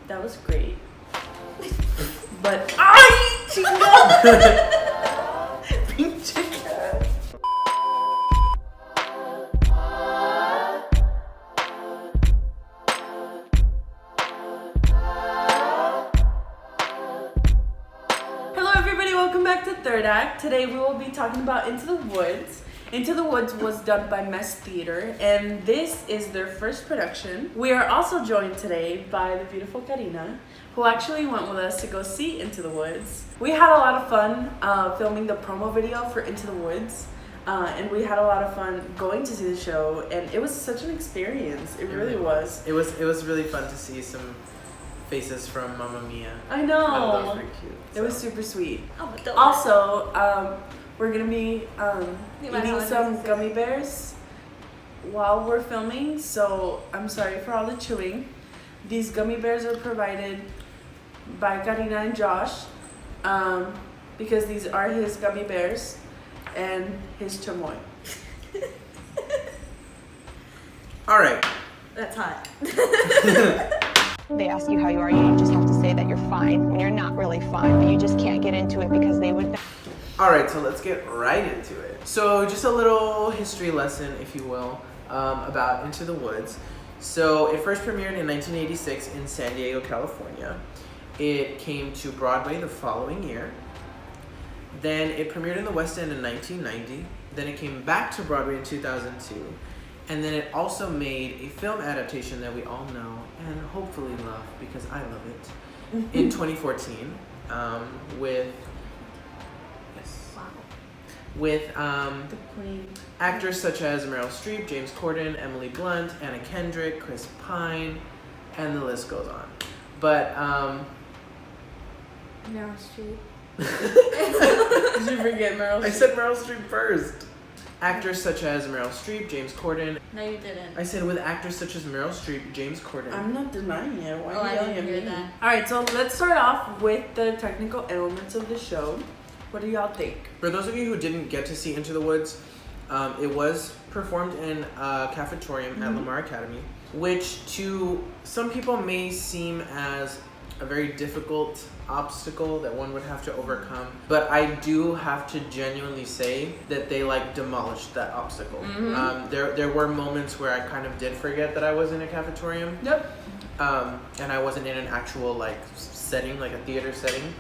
That was great. But ay, chica. Pinche cat. Hello everybody, welcome back to Third Act. Today we will be talking about Into the Woods. Into the Woods was done by Mez Theatre, and this is their first production. We are also joined today by the beautiful Karina, who actually went with us to go see Into the Woods. We had a lot of fun filming the promo video for Into the Woods, and we had a lot of fun going to see the show, and it was such an experience. It really was. It was really fun to see some faces from Mamma Mia. I know. That was very cute. It was super sweet. Oh, but don't Also, we're gonna be might eating have some to say. gummy bears while we're filming, so I'm sorry for all the chewing. These gummy bears are provided by Karina and Josh because these are his gummy bears and his chamoy. All right. That's hot. They ask you how you are, you just have to say that you're fine when you're not really fine, but you just can't get into it because they would. All right, so let's get right into it. So just a little history lesson, if you will, about Into the Woods. So it first premiered in 1986 in San Diego, California. It came to Broadway the following year. Then it premiered in the West End in 1990. Then it came back to Broadway in 2002. And then it also made a film adaptation that we all know and hopefully love, because I love it, in 2014 with The queen. actors such as Meryl Streep, James Corden, Emily Blunt, Anna Kendrick, Chris Pine, and the list goes on. But Meryl Streep. Did you forget Meryl I Streep? said Meryl Streep first. Actors such as Meryl Streep, James Corden. No, you didn't. I said with actors such as Meryl Streep, James Corden. I'm not denying it. Why Oh, are I you yelling didn't at hear me? that. Alright, so let's start off with the technical elements of the show. What do y'all think? For those of you who didn't get to see Into the Woods, it was performed in a cafetorium at Lamar Academy, which to some people may seem as a very difficult obstacle that one would have to overcome. But I do have to genuinely say that they demolished that obstacle. There were moments where I kind of did forget that I was in a cafetorium. Yep. And I wasn't in an actual setting, like a theater setting.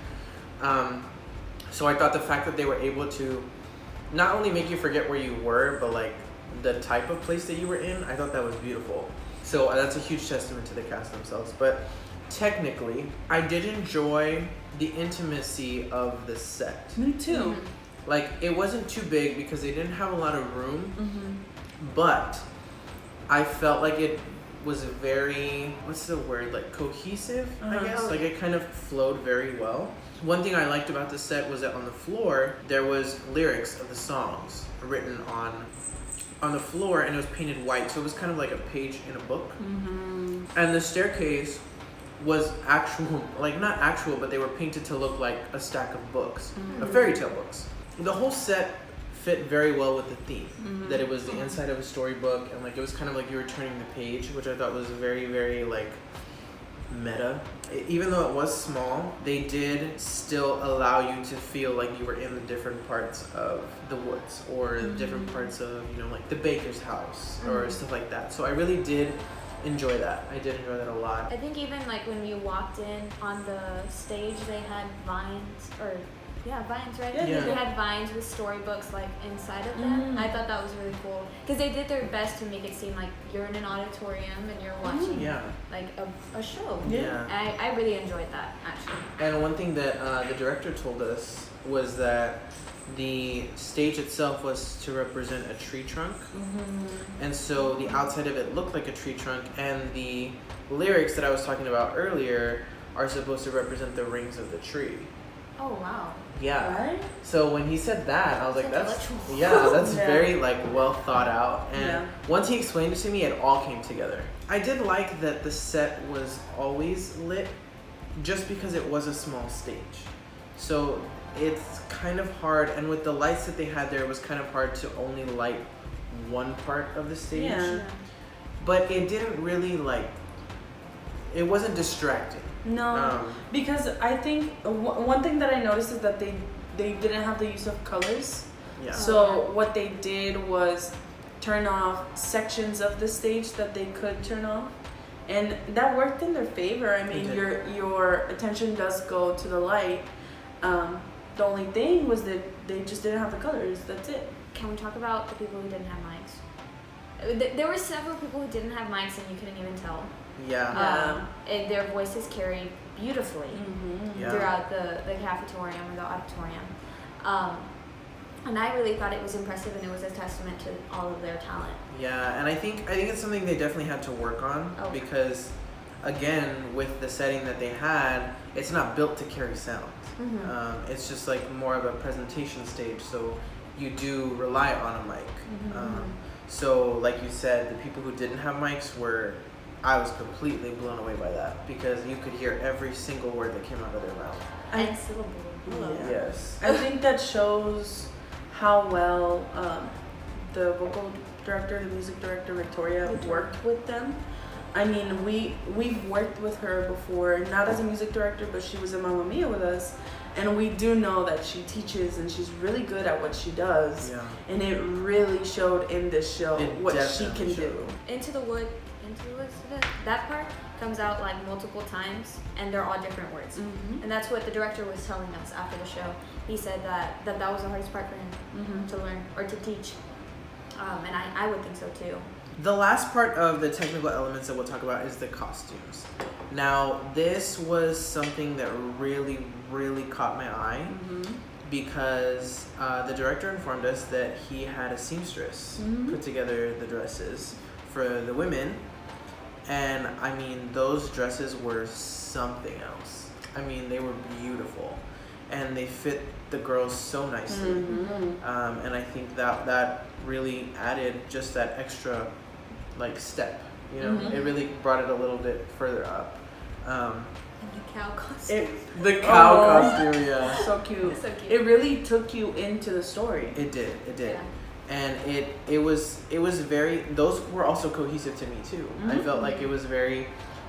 So I thought the fact that they were able to not only make you forget where you were, but the type of place that you were in, I thought that was beautiful. So that's a huge testament to the cast themselves. But technically, I did enjoy the intimacy of the set. Me too. It wasn't too big because they didn't have a lot of room, but I felt like it was very, what's the word, cohesive, I guess. It kind of flowed very well. One thing I liked about the set was that on the floor, there was lyrics of the songs written on the floor, and it was painted white, so it was kind of like a page in a book. And the staircase was actual, not actual, but they were painted to look like a stack of books, of fairy tale books. The whole set fit very well with the theme, that it was the inside of a storybook, and it was kind of like you were turning the page, which I thought was very, very meta. Even though it was small, they did still allow you to feel like you were in the different parts of the woods, or different parts of, the baker's house, or stuff like that. So I really did enjoy that. I did enjoy that a lot. I think even when you walked in on the stage, they had vines, vines, right? Yeah. They had vines with storybooks inside of them. I thought that was really cool because they did their best to make it seem like you're in an auditorium and you're watching a show. Yeah. I really enjoyed that, actually. And one thing that the director told us was that the stage itself was to represent a tree trunk. And so the outside of it looked like a tree trunk, and the lyrics that I was talking about earlier are supposed to represent the rings of the tree. Oh, wow. Yeah. Right? So when he said that, I was like, That's that's intellectual. that's Yeah. very well thought out. And Yeah. once he explained it to me, it all came together. I did like that the set was always lit, just because it was a small stage. So it's kind of hard, and with the lights that they had there, it was kind of hard to only light one part of the stage. Yeah. But it didn't really it wasn't distracting. No, because I think one thing that I noticed is that they didn't have the use of colors. Yeah. So what they did was turn off sections of the stage that they could turn off, and that worked in their favor. I mean, your attention does go to the light. The only thing was that they just didn't have the colors. That's it. Can we talk about the people who didn't have mics? There were several people who didn't have mics, and you couldn't even tell. Yeah. And their voices carried beautifully throughout the cafetorium or the auditorium. And I really thought it was impressive, and it was a testament to all of their talent. Yeah, and I think it's something they definitely had to work on because, again, with the setting that they had, it's not built to carry sound. Mm-hmm. It's just like more of a presentation stage, so you do rely on a mic. So, like you said, the people who didn't have mics I was completely blown away by that because you could hear every single word that came out of their mouth. And syllable. Yeah. Yes. I think that shows how well the vocal director, the music director, Victoria, worked with them. I mean, we've worked with her before, not as a music director, but she was in Mamma Mia with us. And we do know that she teaches and she's really good at what she does. Yeah. And it really showed in this show what she can do. Into the Woods, that part comes out like multiple times, and they're all different words. Mm-hmm. And that's what the director was telling us after the show. He said that was the hardest part for him to learn or to teach. And I would think so too. The last part of the technical elements that we'll talk about is the costumes. Now, this was something that really, really caught my eye because the director informed us that he had a seamstress put together the dresses for the women. And I mean, those dresses were something else. I mean, they were beautiful. And they fit the girls so nicely. And I think that really added just that extra step, you know. It really brought it a little bit further up. And the cow costume. The cow costume, yeah. So cute. So cute. It really took you into the story. It did. Yeah. And it was very, those were also cohesive to me too. I felt like it was very,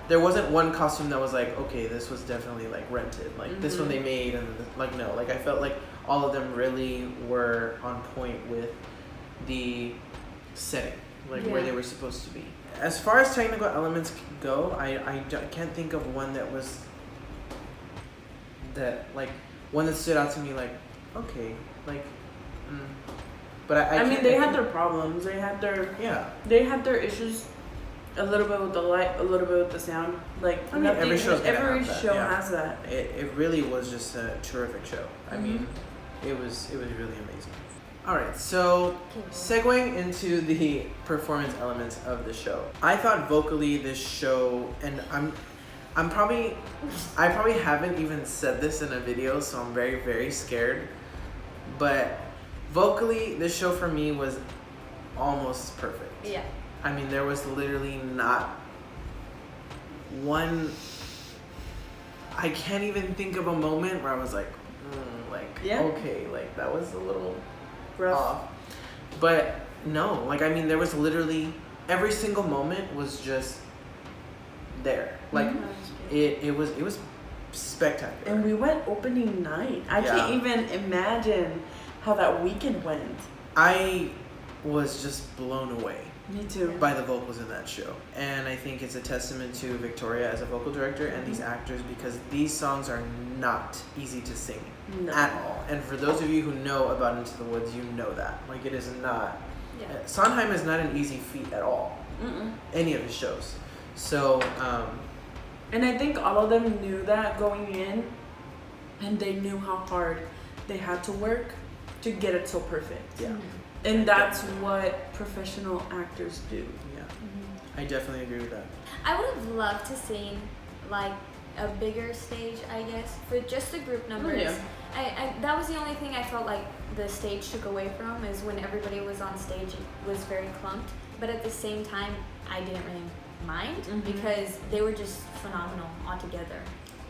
there wasn't one costume that was like, okay, this was definitely rented. This one they made and no. I felt like all of them really were on point with the setting. Where they were supposed to be. As far as technical elements go, I can't think of one that was one that stood out to me but I mean, they had their problems. They had their issues. A little bit with the light, a little bit with the sound. Every show has that. It really was just a terrific show. I mean, it was really amazing. All right, so segueing into the performance elements of the show, I thought vocally this show, and I probably haven't even said this in a video, so I'm very, very scared. But vocally, this show for me was almost perfect. Yeah. I mean, there was literally not one. I can't even think of a moment where I was okay, that was a little rough off. But no, I mean, there was literally every single moment was just there. It was spectacular. And we went opening night. I can't even imagine how that weekend went. I was just blown away. Me too. By the vocals in that show. And I think it's a testament to Victoria as a vocal director and these actors, because these songs are not easy to sing at all. And for those of you who know about Into the Woods, you know that. It is not. Yeah. Sondheim is not an easy feat at all. Any of his shows. So, and I think all of them knew that going in, and they knew how hard they had to work to get it so perfect. Yeah. And that's what professional actors do. Yeah. I definitely agree with that. I would have loved to seen a bigger stage, I guess, for just the group numbers. Yeah. I that was the only thing I felt like the stage took away from, is when everybody was on stage, it was very clumped. But at the same time, I didn't really mind because they were just phenomenal altogether.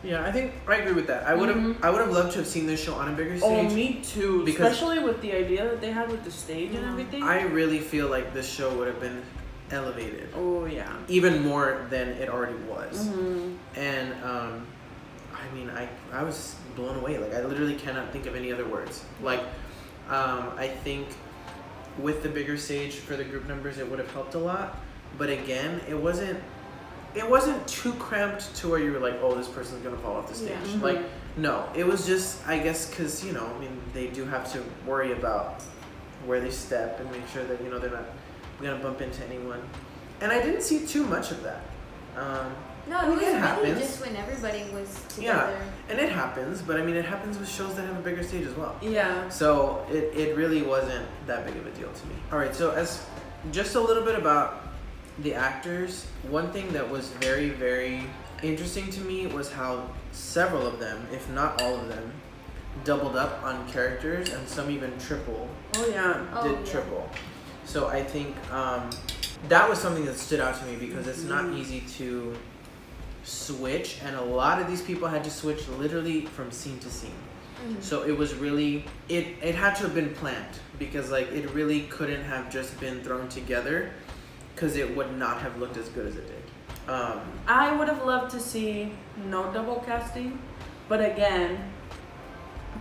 Yeah, I think I agree with that. I would have loved to have seen this show on a bigger stage. Oh, me too. Especially with the idea that they had with the stage and everything. I really feel like this show would have been elevated. Oh yeah. Even more than it already was. Mm-hmm. And I mean, I was blown away. Like, I literally cannot think of any other words. Like, I think with the bigger stage for the group numbers, it would have helped a lot. But again, it wasn't too cramped to where you were like, oh, this person's gonna fall off the stage. Yeah. Mm-hmm. Like, no, it was just, I guess, because, you know, I mean, they do have to worry about where they step and make sure that, you know, they're not gonna bump into anyone. And I didn't see too much of that. No, I it mean, was it really happens. just when everybody was Yeah, together. and it happens, but I mean, it happens with shows that have a bigger stage as well. Yeah. So it really wasn't that big of a deal to me. All right, so as just a little bit about the actors, one thing that was very, very interesting to me was how several of them, if not all of them, doubled up on characters, and some even triple. Oh yeah. Did triple. So I think that was something that stood out to me because it's not easy to switch, and a lot of these people had to switch literally from scene to scene. So it was really, it had to have been planned, because like it really couldn't have just been thrown together, because it would not have looked as good as it did. I would have loved to see no double casting, but again,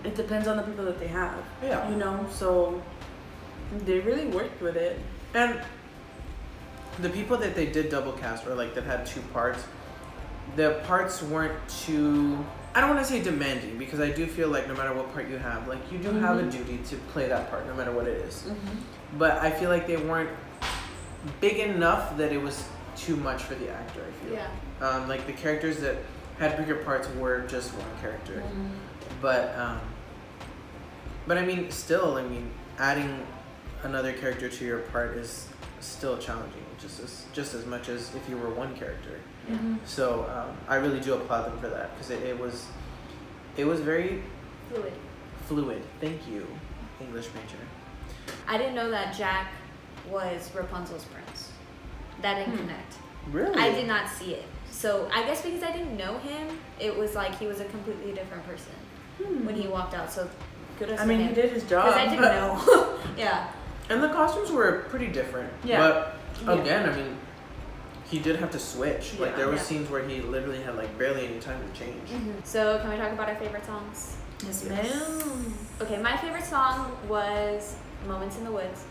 it depends on the people that they have. Yeah. You know, so they really worked with it. And the people that they did double cast, or like that had two parts, the parts weren't too, I don't want to say demanding, because I do feel like no matter what part you have, like you do have a duty to play that part no matter what it is. But I feel like they weren't big enough that it was too much for the actor, I feel. Yeah. Like the characters that had bigger parts were just one character. But I mean, still, I mean, adding another character to your part is still challenging, just as much as if you were one character. So I really do applaud them for that, because it was very fluid. Thank you, English major. I didn't know that Jack was Rapunzel's prince. That didn't connect. Really? I did not see it. So I guess because I didn't know him, it was like he was a completely different person when he walked out. So kudos to him. he did his job. Because I didn't know. Yeah. And the costumes were pretty different. Yeah. But again, I mean, he did have to switch. Like Yeah. there were scenes where he literally had like barely any time to change. So can we talk about our favorite songs? Yes, ma'am. Okay, my favorite song was Moments in the Woods.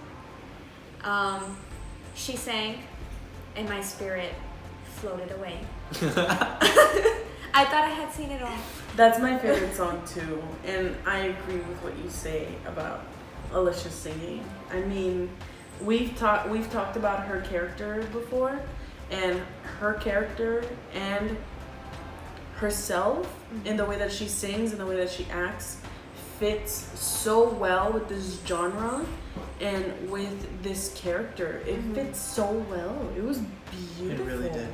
She sang, and my spirit floated away. I thought I had seen it all. That's my favorite song too, and I agree with what you say about Alicia singing. I mean, we've talked about her character before, and her character and herself in the way that she sings and the way that she acts fits so well with this genre and with this character. It fits so well. It was beautiful. It really did.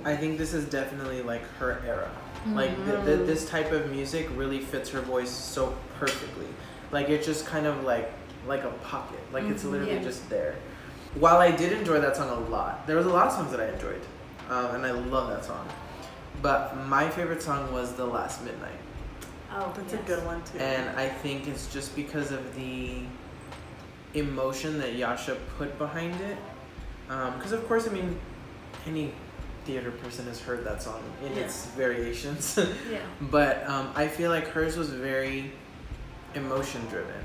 I think this is definitely like her era. Like this type of music really fits her voice so perfectly. Like it's just kind of like a pocket. Like it's literally just there. While I did enjoy that song a lot, there was a lot of songs that I enjoyed, and I love that song. But my favorite song was The Last Midnight. Oh, That's a good one too. And I think it's just because of the emotion that Yasha put behind it. Because of course, I mean, any theater person has heard that song in its variations. But I feel like hers was very emotion driven.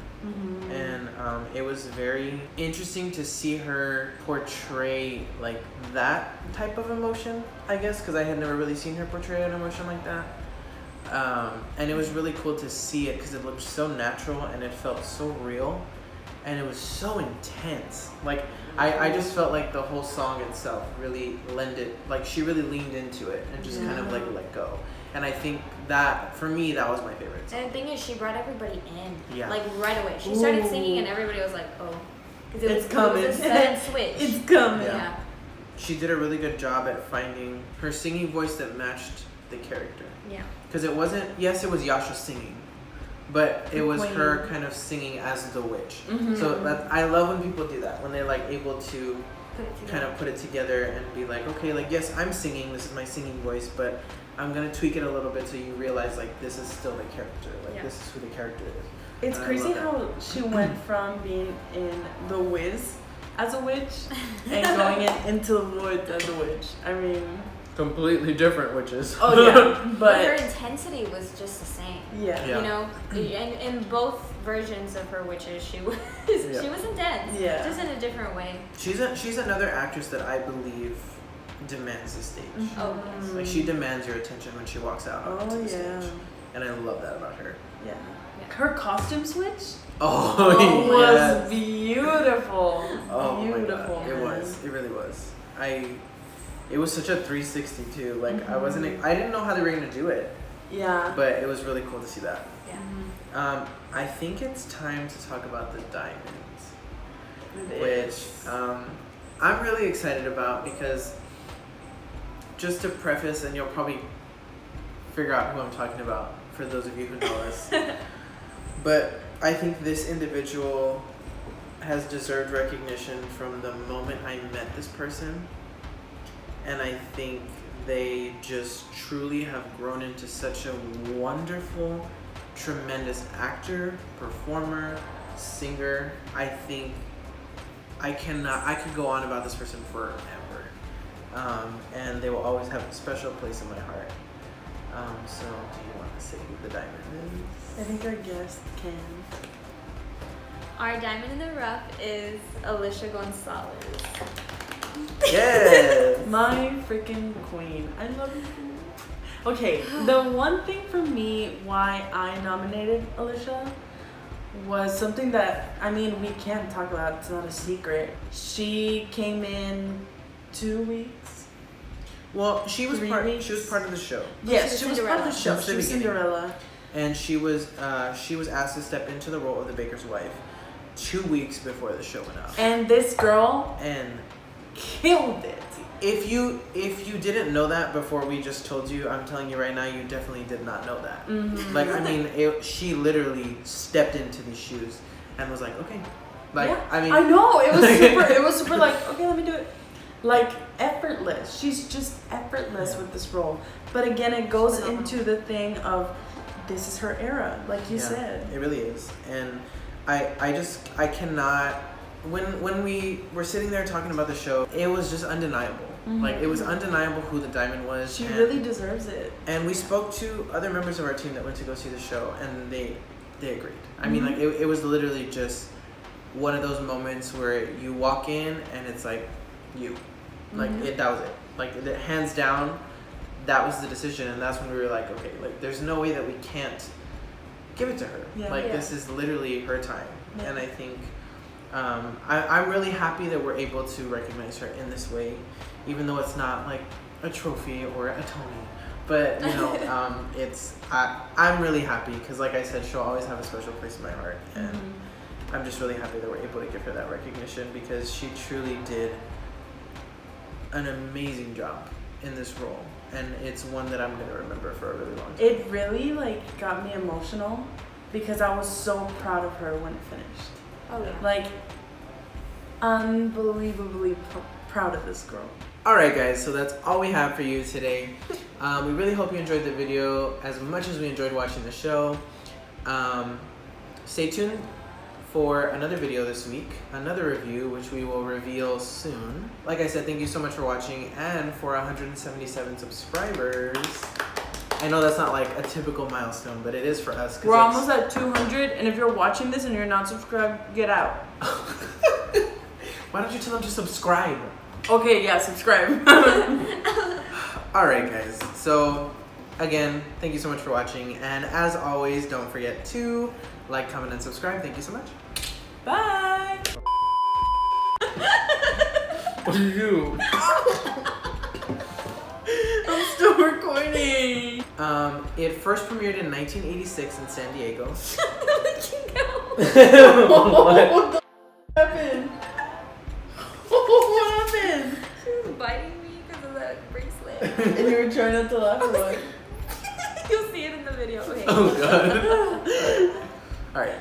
And it was very interesting to see her portray like that type of emotion, I guess, because I had never really seen her portray an emotion like that. And it was really cool to see it because it looked so natural and it felt so real, and it was so intense. Like I just felt like the whole song itself really like she really leaned into it and just kind of like let go. And I think that for me that was my favorite song. And the thing is, she brought everybody in, Yeah. like right away. She started singing, and everybody was like, "Oh," because It's coming. It was a sudden switch. It's coming. Yeah. She did a really good job at finding her singing voice that matched the character. Yeah. Because it wasn't, yes, it was Yasha singing, but it was Queen. her kind of singing as the witch. So I love when people do that, when they're like able to kind of put it together and be like, okay, like, yes, I'm singing, this is my singing voice, but I'm going to tweak it a little bit so you realize, like, this is still the character. Like, this is who the character is. It's And I crazy love that. how she went from being in The Wiz as a witch and going into the woods as a witch. I mean, completely different witches. oh yeah, But her but intensity was just the same. yeah. You know, in both versions of her witches, she was she was intense. Yeah. Just in a different way. She's another actress that I believe demands the stage. Oh yes. Like she demands your attention when she walks out onto Oh the yeah. stage, and I love that about her. Yeah. Yeah. Her costume switch Oh, was yes. beautiful. Oh Beautiful. my God. It was. It really was. It was such a 360 too. Like I didn't know how they were gonna do it, Yeah. but it was really cool to see that. Yeah. I think it's time to talk about the diamonds, It which is. I'm really excited about because just to preface, and you'll probably figure out who I'm talking about for those of you who know us, but I think this individual has deserved recognition from the moment I met this person, and I think they just truly have grown into such a wonderful, tremendous actor, performer, singer. I think I could go on about this person forever. And they will always have a special place in my heart. So do you want to say who the diamond is? I think our guest can. Our diamond in the rough is Alicia Gonzalez. Yes! My freaking queen. I love you. Okay, the one thing for me why I nominated Alicia was something that, I mean, we can talk about, it's not a secret. She came in 2 weeks. Well, she was 3 part weeks? of the show. Yes, she she was was part of the Cinderella. show. Since the She was beginning. Cinderella. And she was asked to step into the role of the baker's wife 2 weeks before the show went out. And this girl And killed it. if you didn't know that before we just told you, I'm telling you right now, you definitely did not know that. Mm-hmm. Like, I mean, she literally stepped into these shoes and was like, okay. Like, Yeah. I mean, I know, it was super like, okay, let me do it. Like, effortless. She's just effortless with this role. But again, it goes into the thing of this is her era, like you said. It really is. And I cannot, when we were sitting there talking about the show, it was just undeniable. Like, it was undeniable who the diamond was. She and, really deserves it. And we spoke to other members of our team that went to go see the show, and they agreed. I mean, like, it was literally just one of those moments where you walk in and it's like, you. Like, that was it. Like, hands down, that was the decision, and that's when we were like, okay, like, there's no way that we can't give it to her. Yeah. Like, Yeah. this is literally her time. Yeah. And I think I'm really happy that we're able to recognize her in this way, even though it's not like a trophy or a Tony. But, you know, I'm really happy because, like I said, she'll always have a special place in my heart. And I'm just really happy that we're able to give her that recognition because she truly did an amazing job in this role. And it's one that I'm going to remember for a really long time. It really, like, got me emotional because I was so proud of her when it finished. Oh yeah. Like, unbelievably proud of this girl. Alright guys, so that's all we have for you today. We really hope you enjoyed the video as much as we enjoyed watching the show. Stay tuned for another video this week, another review, which we will reveal soon. Like I said, thank you so much for watching, and for 177 subscribers. I know that's not like a typical milestone, but it is for us. 'Cause We're almost at 200, and if you're watching this and you're not subscribed, get out. Why don't you tell them to subscribe? Okay, yeah, subscribe. Alright guys, so again, thank you so much for watching, and as always, don't forget to like, comment, and subscribe. Thank you so much. Bye. What do you do? I'm still recording. It first premiered in 1986 in San Diego. What the happened? What happened? She was biting me because of that bracelet. And you were trying not to laugh or what? You'll see it in the video. Okay. Oh god. Alright.